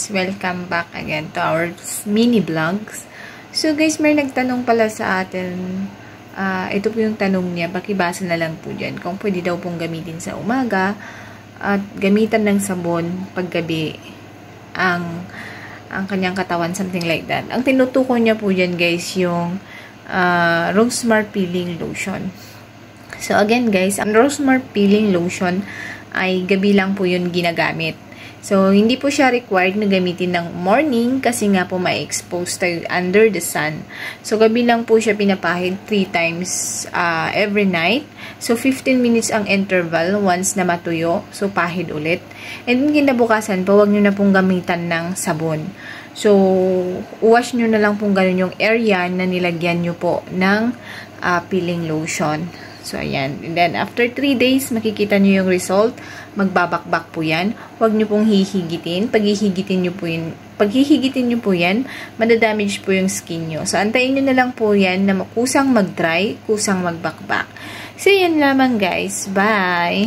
guys! Welcome back again to our mini vlogs. So guys, may nagtanong pala sa atin. Ito po yung tanong niya. Pakibasa na lang po dyan. Kung pwede daw pong gamitin sa umaga at gamitan ng sabon paggabi ang kanyang katawan, something like that. Ang tinutukoy niya po dyan guys yung Rosemary Peeling Lotion. So again guys, ang Rosemary Peeling Lotion ay gabi lang po yun ginagamit. So, hindi po siya required na gamitin ng morning kasi nga po ma-expose tayo under the sun. So, gabi lang po siya pinapahid 3 times every night. So, 15 minutes ang interval once na matuyo. So, pahid ulit. And kinabukasan po, huwag nyo na pong gamitan ng sabon. So, wash nyo na lang pong ganun yung area na nilagyan nyo po ng peeling lotion. So, ayan. And then, after 3 days, makikita nyo yung result. Magbabakbak po yan. Huwag nyo pong hihigitin. Pag hihigitin nyo po yan, madadamage po yung skin nyo. So, antayin nyo na lang po yan na kusang mag-dry, kusang magbakbak. So, yan lamang guys. Bye!